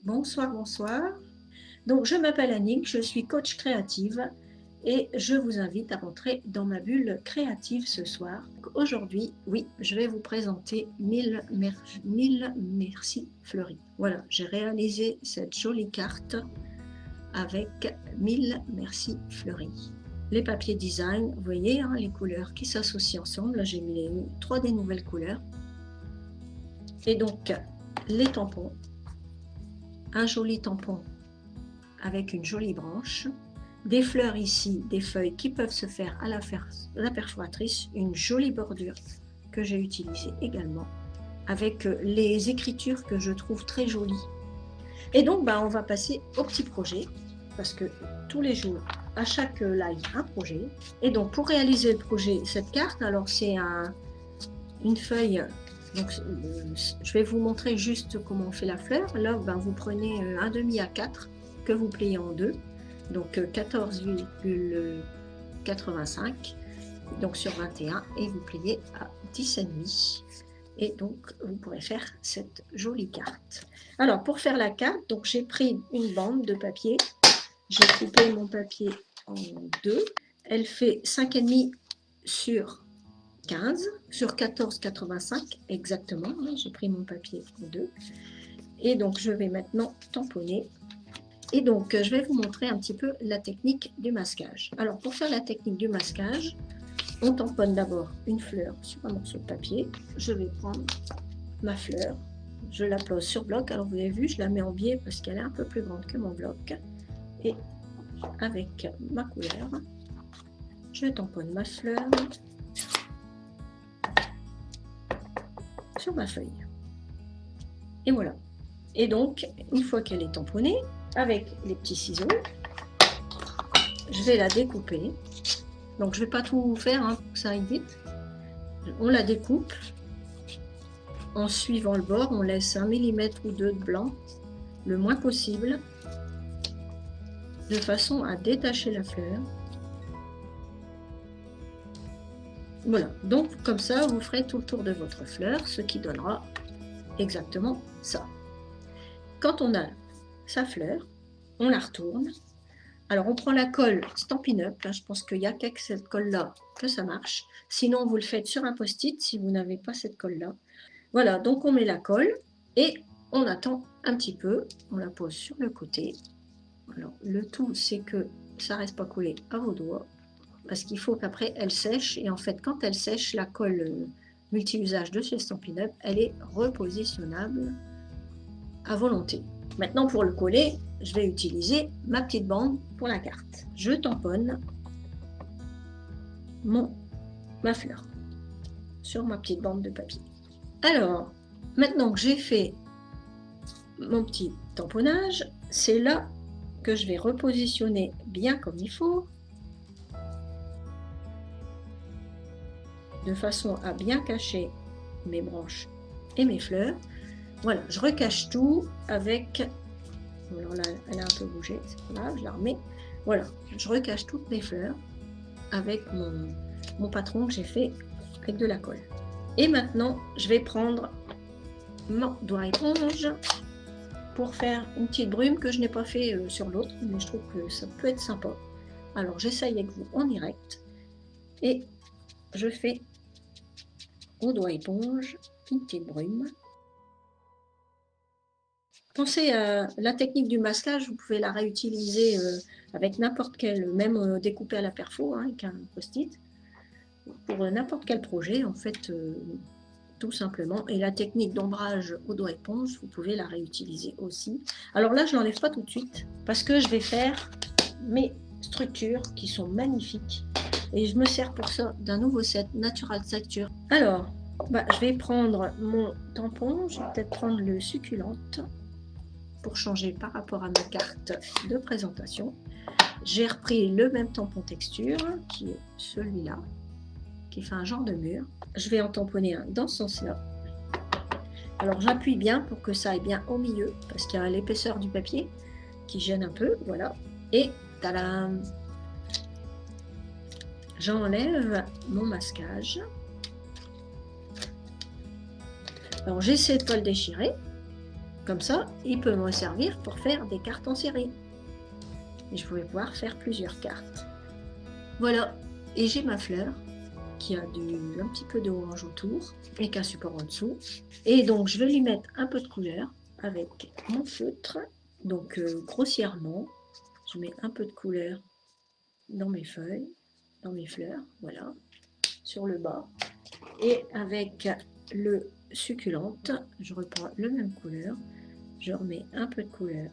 Bonsoir, bonsoir. Donc, je m'appelle Annick, je suis coach créative et je vous invite à rentrer dans ma bulle créative ce soir. Aujourd'hui, oui, je vais vous présenter 1000 merci fleuris. Voilà, j'ai réalisé cette jolie carte avec 1000 merci fleuris. Les papiers design, vous voyez, hein, les couleurs qui s'associent ensemble. Là, j'ai mis 3 des nouvelles couleurs. Et donc, les tampons. Un joli tampon avec une jolie branche, des fleurs ici, des feuilles qui peuvent se faire à la perforatrice, une jolie bordure que j'ai utilisée également, avec les écritures que je trouve très jolies. Et donc, on va passer au petit projet, parce que tous les jours, à chaque live, un projet. Et donc, pour réaliser le projet, cette carte, alors c'est une feuille. Donc, je vais vous montrer juste comment on fait la fleur. Là, vous prenez un demi A4 que vous pliez en deux, donc 14,85, donc sur 21, et vous pliez à 10,5. Et donc, vous pourrez faire cette jolie carte. Alors, pour faire la carte, donc j'ai pris une bande de papier. J'ai coupé mon papier en deux. Elle fait 5,5 sur 15 sur 14,85 exactement. J'ai pris mon papier en deux. Et donc, je vais maintenant tamponner. Et donc, je vais vous montrer un petit peu la technique du masquage. Alors, pour faire la technique du masquage, on tamponne d'abord une fleur sur un morceau de papier. Je vais prendre ma fleur, je la pose sur bloc. Alors, vous avez vu, je la mets en biais parce qu'elle est un peu plus grande que mon bloc. Et avec ma couleur, je tamponne ma fleur sur ma feuille. Et voilà. Et donc, une fois qu'elle est tamponnée, avec les petits ciseaux, je vais la découper. Donc, je ne vais pas tout faire pour que ça aille vite. On la découpe. En suivant le bord, on laisse 1 mm ou 2 de blanc, le moins possible, de façon à détacher la fleur. Voilà. Donc, comme ça, vous ferez tout le tour de votre fleur, ce qui donnera exactement ça. Quand on a sa fleur, on la retourne. Alors, on prend la colle Stampin' Up. Là, je pense qu'il n'y a qu'avec cette colle-là que ça marche. Sinon, vous le faites sur un post-it si vous n'avez pas cette colle-là. Voilà, donc on met la colle et on attend un petit peu. On la pose sur le côté. Alors, le tout, c'est que ça ne reste pas collé à vos doigts parce qu'il faut qu'après, elle sèche. Et en fait, quand elle sèche, la colle multi-usage de chez Stampin' Up, elle est repositionnable à volonté. Maintenant, pour le coller, je vais utiliser ma petite bande pour la carte. Je tamponne ma fleur sur ma petite bande de papier. Alors, maintenant que j'ai fait mon petit tamponnage, c'est là que je vais repositionner bien comme il faut, de façon à bien cacher mes branches et mes fleurs. Voilà, je recache tout avec... Alors là, elle a un peu bougé, c'est pas grave, je la remets. Voilà, je recache toutes mes fleurs avec mon patron que j'ai fait avec de la colle. Et maintenant, je vais prendre mon doigt éponge pour faire une petite brume que je n'ai pas fait sur l'autre, mais je trouve que ça peut être sympa. Alors, j'essaye avec vous en direct et je fais au doigt éponge une petite brume. Pensez à la technique du masquage, vous pouvez la réutiliser avec n'importe quel, même découpé à la perfo, avec un post-it, pour n'importe quel projet, en fait, tout simplement. Et la technique d'ombrage au doigt éponge, vous pouvez la réutiliser aussi. Alors là, je ne l'enlève pas tout de suite, parce que je vais faire mes structures qui sont magnifiques. Et je me sers pour ça d'un nouveau set Natural Texture. Alors, je vais prendre mon tampon, je vais peut-être prendre le succulente, pour changer par rapport à ma carte de présentation. J'ai repris le même tampon texture, qui est celui-là, qui fait un genre de mur. Je vais en tamponner un dans ce sens-là. Alors j'appuie bien pour que ça aille bien au milieu, parce qu'il y a l'épaisseur du papier qui gêne un peu, voilà. Et tadam! J'enlève mon masquage. Alors j'essaie de ne pas le déchirer. Comme ça, il peut me servir pour faire des cartes en série. Et je vais pouvoir faire plusieurs cartes. Voilà, et j'ai ma fleur qui a un petit peu d'orange autour et qu'un support en dessous. Et donc, je vais lui mettre un peu de couleur avec mon feutre. Donc, grossièrement, je mets un peu de couleur dans mes feuilles, dans mes fleurs, voilà, sur le bas. Et avec le succulente, je reprends la même couleur, je remets un peu de couleur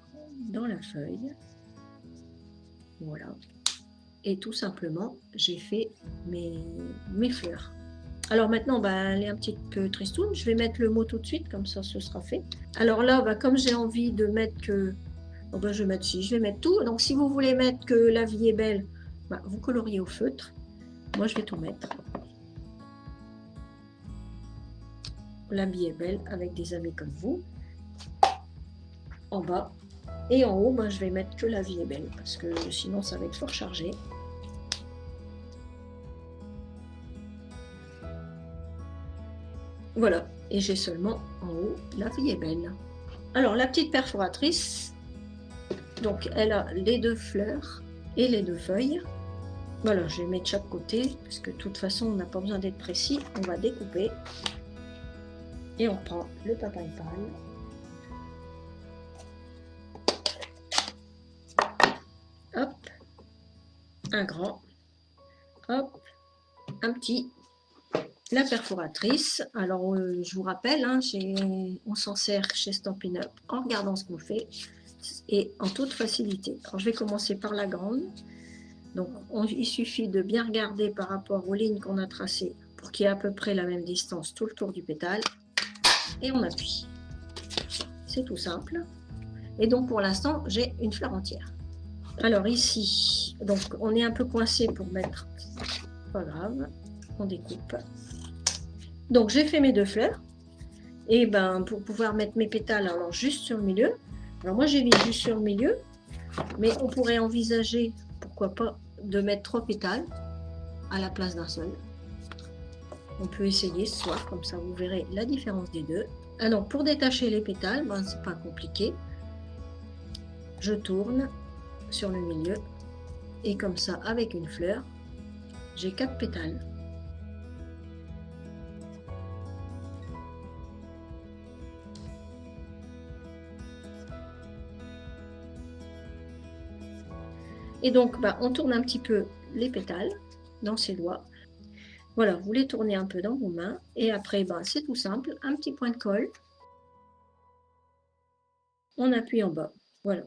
dans la feuille, voilà. Et tout simplement, j'ai fait mes fleurs. Alors maintenant, elle est un petit peu tristoune. Je vais mettre le mot tout de suite, comme ça, ce sera fait. Alors là, comme j'ai envie de mettre que... je vais mettre je vais mettre tout. Donc si vous voulez mettre que la vie est belle, vous coloriez au feutre. Moi, je vais tout mettre. La vie est belle avec des amis comme vous. En bas. Et en haut, je vais mettre que la vie est belle, parce que sinon, ça va être fort chargé. Voilà, et j'ai seulement en haut la vie est belle. Alors la petite perforatrice, donc elle a les deux fleurs et les deux feuilles. Voilà, je les mets de chaque côté, parce que de toute façon on n'a pas besoin d'être précis, on va découper. Et on prend le papaye pâle. Hop, un grand, hop, un petit. La perforatrice, alors je vous rappelle, on s'en sert chez Stampin' Up en regardant ce qu'on fait et en toute facilité. Alors je vais commencer par la grande. Donc il suffit de bien regarder par rapport aux lignes qu'on a tracées pour qu'il y ait à peu près la même distance tout le tour du pétale. Et on appuie. C'est tout simple. Et donc pour l'instant, j'ai une fleur entière. Alors ici, donc on est un peu coincé pour mettre, pas grave, on découpe. Donc j'ai fait mes deux fleurs, et pour pouvoir mettre mes pétales, alors juste sur le milieu, alors moi j'ai mis juste sur le milieu, mais on pourrait envisager, pourquoi pas, de mettre 3 pétales à la place d'un seul. On peut essayer ce soir, comme ça vous verrez la différence des deux. Alors pour détacher les pétales, c'est pas compliqué, je tourne sur le milieu, et comme ça avec une fleur, j'ai 4 pétales. Et donc, on tourne un petit peu les pétales dans ses doigts. Voilà, vous les tournez un peu dans vos mains. Et après, c'est tout simple, un petit point de colle. On appuie en bas. Voilà.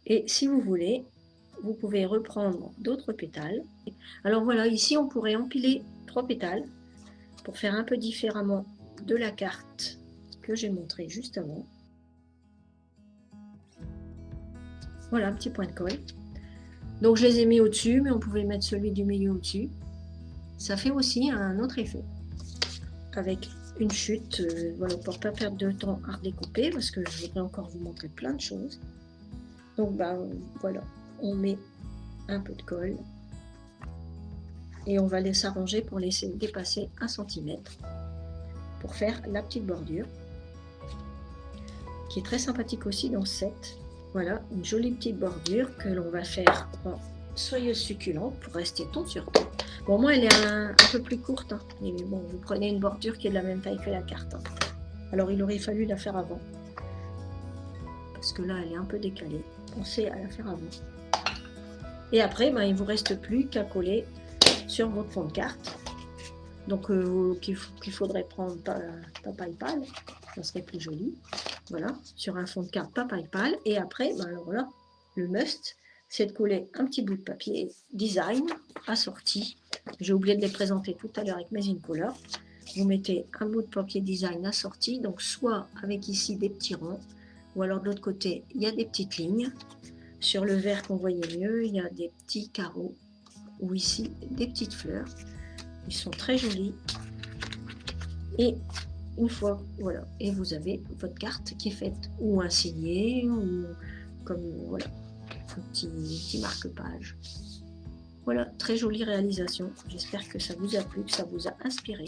Et si vous voulez, vous pouvez reprendre d'autres pétales. Alors voilà, ici, on pourrait empiler 3 pétales pour faire un peu différemment de la carte que j'ai montrée juste avant. Voilà, un petit point de colle. Donc je les ai mis au-dessus, mais on pouvait mettre celui du milieu au-dessus. Ça fait aussi un autre effet. Avec une chute, voilà, pour ne pas perdre de temps à redécouper, parce que je voudrais encore vous montrer plein de choses. Donc voilà, on met un peu de colle. Et on va laisser arranger pour laisser dépasser 1 cm pour faire la petite bordure, qui est très sympathique aussi dans ce set. Voilà, une jolie petite bordure que l'on va faire en soyeuse succulente pour rester ton sur ton. Bon, moi, elle est un peu plus courte, mais bon, vous prenez une bordure qui est de la même taille que la carte. Alors, il aurait fallu la faire avant, parce que là, elle est un peu décalée. Pensez à la faire avant. Et après, il ne vous reste plus qu'à coller sur votre fond de carte. Donc, qu'il faudrait prendre papaye pâle, ça serait plus joli. Voilà, sur un fond de carte papaye pâle. Et après, alors là, le must, c'est de coller un petit bout de papier design assorti. J'ai oublié de les présenter tout à l'heure avec mes incolores. Vous mettez un bout de papier design assorti, donc soit avec ici des petits ronds, ou alors de l'autre côté, il y a des petites lignes. Sur le vert qu'on voyait mieux, il y a des petits carreaux, ou ici, des petites fleurs. Ils sont très jolis. Et une fois, voilà, et vous avez votre carte qui est faite ou un signé, ou comme, voilà, un petit marque-page. Voilà, très jolie réalisation. J'espère que ça vous a plu, que ça vous a inspiré.